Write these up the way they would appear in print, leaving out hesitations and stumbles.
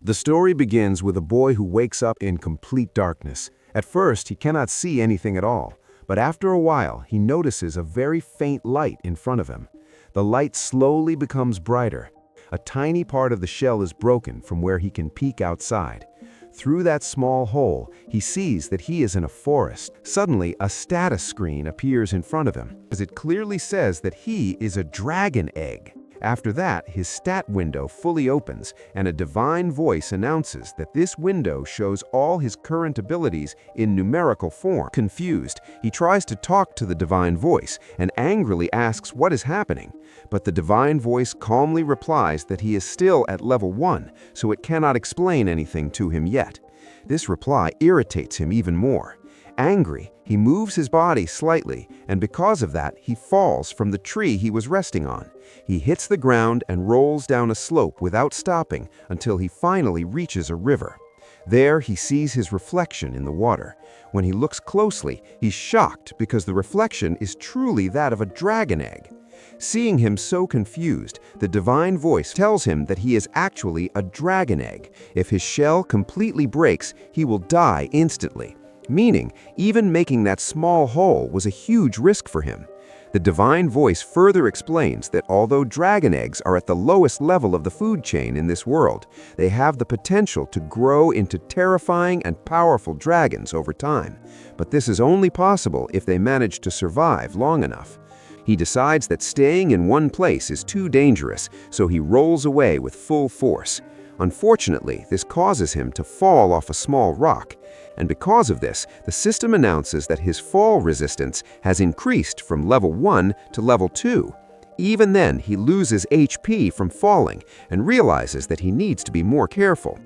The story begins with a boy who wakes up in complete darkness. At first, he cannot see anything at all, but after a while, he notices a very faint light in front of him. The light slowly becomes brighter. A tiny part of the shell is broken from where he can peek outside. Through that small hole, he sees that he is in a forest. Suddenly, a status screen appears in front of him, as it clearly says that he is a dragon egg. After that, his stat window fully opens, and a divine voice announces that this window shows all his current abilities in numerical form. Confused, he tries to talk to the divine voice and angrily asks what is happening. But the divine voice calmly replies that he is still at level 1, so it cannot explain anything to him yet. This reply irritates him even more. Angry, he moves his body slightly, and because of that, he falls from the tree he was resting on. He hits the ground and rolls down a slope without stopping until he finally reaches a river. There, he sees his reflection in the water. When he looks closely, he's shocked because the reflection is truly that of a dragon egg. Seeing him so confused, the divine voice tells him that he is actually a dragon egg. If his shell completely breaks, he will die instantly. Meaning, even making that small hole was a huge risk for him. The divine voice further explains that although dragon eggs are at the lowest level of the food chain in this world, they have the potential to grow into terrifying and powerful dragons over time. But this is only possible if they manage to survive long enough. He decides that staying in one place is too dangerous, so he rolls away with full force. Unfortunately, this causes him to fall off a small rock, and because of this, the system announces that his fall resistance has increased from level 1 to level 2. Even then, he loses HP from falling and realizes that he needs to be more careful.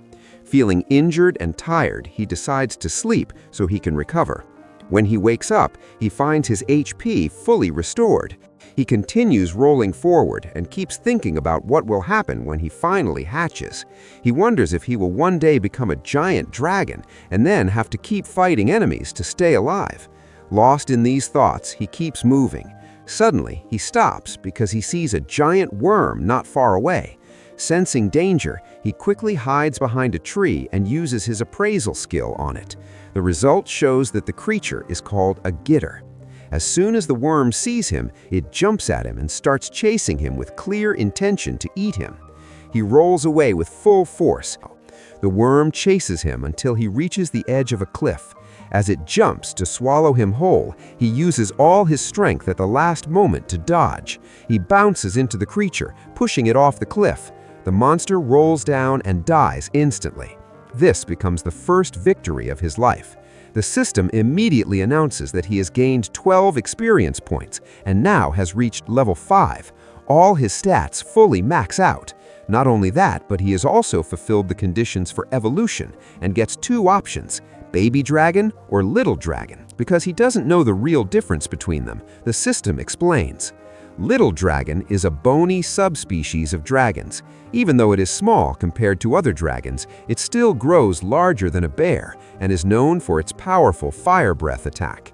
Feeling injured and tired, he decides to sleep so he can recover. When he wakes up, he finds his HP fully restored. He continues rolling forward and keeps thinking about what will happen when he finally hatches. He wonders if he will one day become a giant dragon and then have to keep fighting enemies to stay alive. Lost in these thoughts, he keeps moving. Suddenly, he stops because he sees a giant worm not far away. Sensing danger, he quickly hides behind a tree and uses his appraisal skill on it. The result shows that the creature is called a gitter. As soon as the worm sees him, it jumps at him and starts chasing him with clear intention to eat him. He rolls away with full force. The worm chases him until he reaches the edge of a cliff. As it jumps to swallow him whole, he uses all his strength at the last moment to dodge. He bounces into the creature, pushing it off the cliff. The monster rolls down and dies instantly. This becomes the first victory of his life. The system immediately announces that he has gained 12 experience points and now has reached level 5. All his stats fully max out. Not only that, but he has also fulfilled the conditions for evolution and gets 2 options, baby dragon or little dragon. Because he doesn't know the real difference between them, the system explains. Little dragon is a bony subspecies of dragons. Even though it is small compared to other dragons, it still grows larger than a bear and is known for its powerful fire breath attack.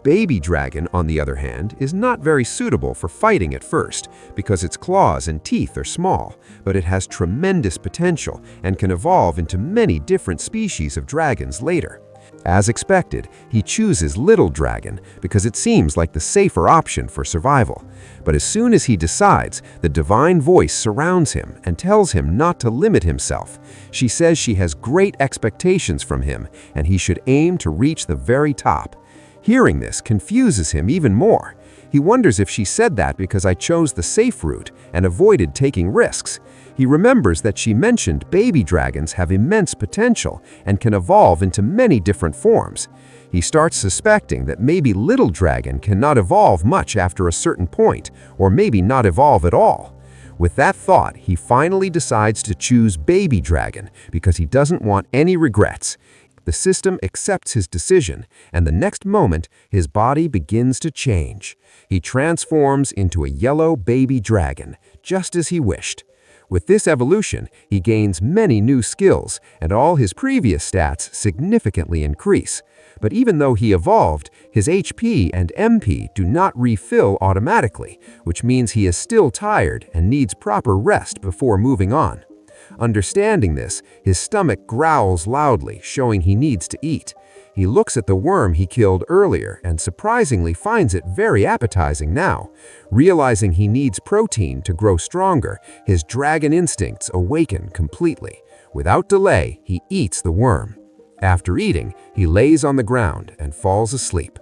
Baby dragon, on the other hand, is not very suitable for fighting at first because its claws and teeth are small, but it has tremendous potential and can evolve into many different species of dragons later. As expected, he chooses Little Dragon because it seems like the safer option for survival. But as soon as he decides, the divine voice surrounds him and tells him not to limit himself. She says she has great expectations from him and he should aim to reach the very top. Hearing this confuses him even more. He wonders if she said that because I chose the safe route and avoided taking risks. He remembers that she mentioned baby dragons have immense potential and can evolve into many different forms. He starts suspecting that maybe Little Dragon cannot evolve much after a certain point, or maybe not evolve at all. With that thought, he finally decides to choose Baby Dragon because he doesn't want any regrets. The system accepts his decision, and the next moment, his body begins to change. He transforms into a yellow baby dragon, just as he wished. With this evolution, he gains many new skills, and all his previous stats significantly increase. But even though he evolved, his HP and MP do not refill automatically, which means he is still tired and needs proper rest before moving on. Understanding this, his stomach growls loudly, showing he needs to eat. He looks at the worm he killed earlier and surprisingly finds it very appetizing now. Realizing he needs protein to grow stronger, his dragon instincts awaken completely. Without delay, he eats the worm. After eating, he lays on the ground and falls asleep.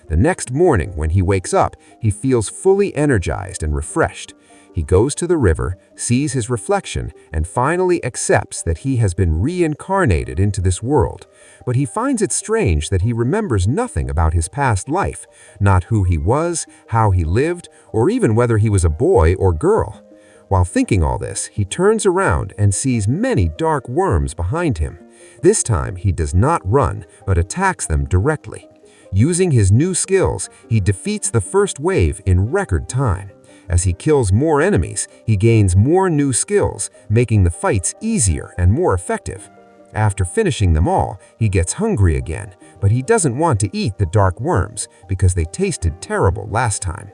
The next morning, when he wakes up, he feels fully energized and refreshed. He goes to the river, sees his reflection, and finally accepts that he has been reincarnated into this world. But he finds it strange that he remembers nothing about his past life, not who he was, how he lived, or even whether he was a boy or girl. While thinking all this, he turns around and sees many dark worms behind him. This time, he does not run, but attacks them directly. Using his new skills, he defeats the first wave in record time. As he kills more enemies, he gains more new skills, making the fights easier and more effective. After finishing them all, he gets hungry again, but he doesn't want to eat the dark worms because they tasted terrible last time.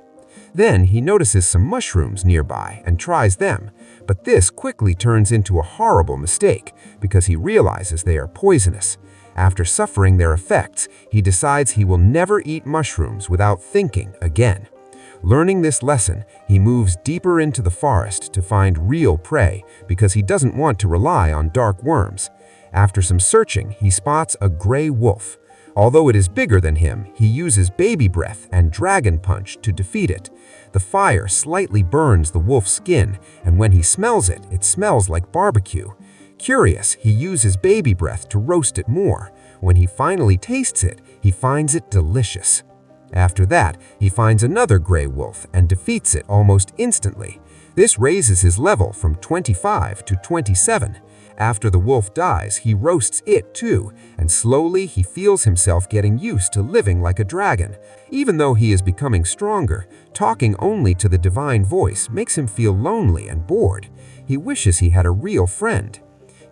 Then he notices some mushrooms nearby and tries them, but this quickly turns into a horrible mistake because he realizes they are poisonous. After suffering their effects, he decides he will never eat mushrooms without thinking again. Learning this lesson, he moves deeper into the forest to find real prey because he doesn't want to rely on dark worms. After some searching, he spots a gray wolf. Although it is bigger than him, he uses baby breath and dragon punch to defeat it. The fire slightly burns the wolf's skin, and when he smells it, it smells like barbecue. Curious, he uses baby breath to roast it more. When he finally tastes it, he finds it delicious. After that, he finds another gray wolf and defeats it almost instantly. This raises his level from 25 to 27. After the wolf dies, he roasts it too, and slowly he feels himself getting used to living like a dragon. Even though he is becoming stronger, talking only to the divine voice makes him feel lonely and bored. He wishes he had a real friend.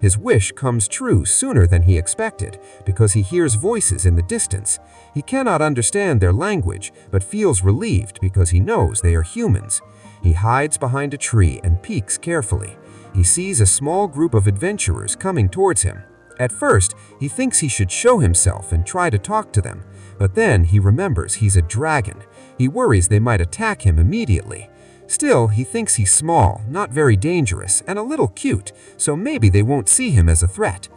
His wish comes true sooner than he expected because he hears voices in the distance. He cannot understand their language, but feels relieved because he knows they are humans. He hides behind a tree and peeks carefully. He sees a small group of adventurers coming towards him. At first, he thinks he should show himself and try to talk to them, but then he remembers he's a dragon. He worries they might attack him immediately. Still, he thinks he's small, not very dangerous, and a little cute, so maybe they won't see him as a threat.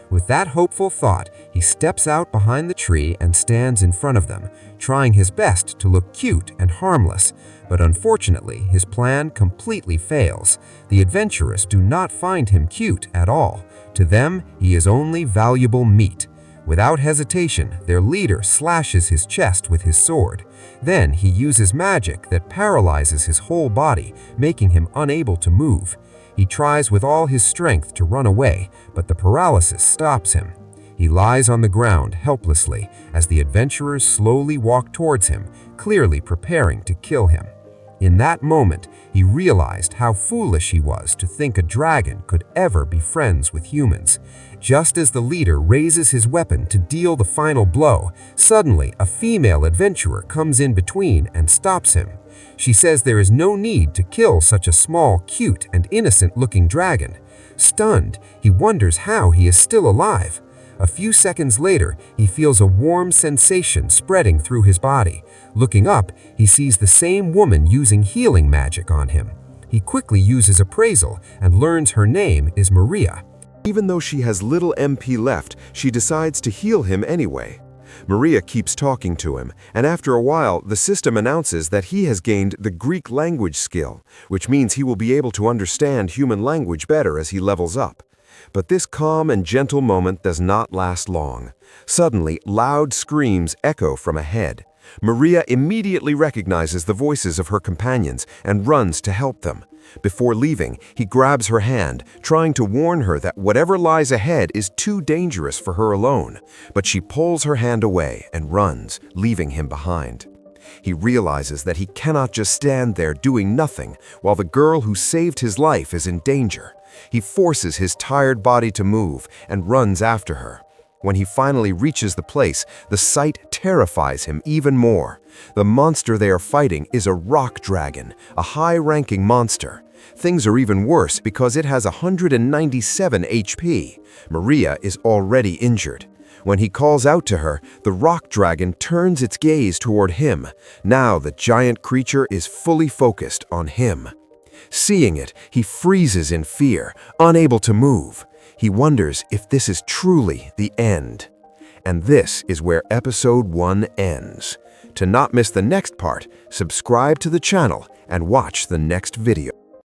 With that hopeful thought, he steps out behind the tree and stands in front of them, trying his best to look cute and harmless. But unfortunately, his plan completely fails. The adventurers do not find him cute at all. To them, he is only valuable meat. Without hesitation, their leader slashes his chest with his sword. Then he uses magic that paralyzes his whole body, making him unable to move. He tries with all his strength to run away, but the paralysis stops him. He lies on the ground helplessly as the adventurers slowly walk towards him, clearly preparing to kill him. In that moment, he realized how foolish he was to think a dragon could ever be friends with humans. Just as the leader raises his weapon to deal the final blow, suddenly a female adventurer comes in between and stops him. She says there is no need to kill such a small, cute, and innocent-looking dragon. Stunned, he wonders how he is still alive. A few seconds later, he feels a warm sensation spreading through his body. Looking up, he sees the same woman using healing magic on him. He quickly uses appraisal and learns her name is Maria. Even though she has little MP left, she decides to heal him anyway. Maria keeps talking to him, and after a while, the system announces that he has gained the Greek language skill, which means he will be able to understand human language better as he levels up. But this calm and gentle moment does not last long. Suddenly, loud screams echo from ahead. Maria immediately recognizes the voices of her companions and runs to help them. Before leaving, he grabs her hand, trying to warn her that whatever lies ahead is too dangerous for her alone. But she pulls her hand away and runs, leaving him behind. He realizes that he cannot just stand there doing nothing while the girl who saved his life is in danger. He forces his tired body to move and runs after her. When he finally reaches the place, the sight terrifies him even more. The monster they are fighting is a rock dragon, a high-ranking monster. Things are even worse because it has 197 HP. Maria is already injured. When he calls out to her, the rock dragon turns its gaze toward him. Now the giant creature is fully focused on him. Seeing it, he freezes in fear, unable to move. He wonders if this is truly the end. And this is where episode 1 ends. To not miss the next part, subscribe to the channel and watch the next video.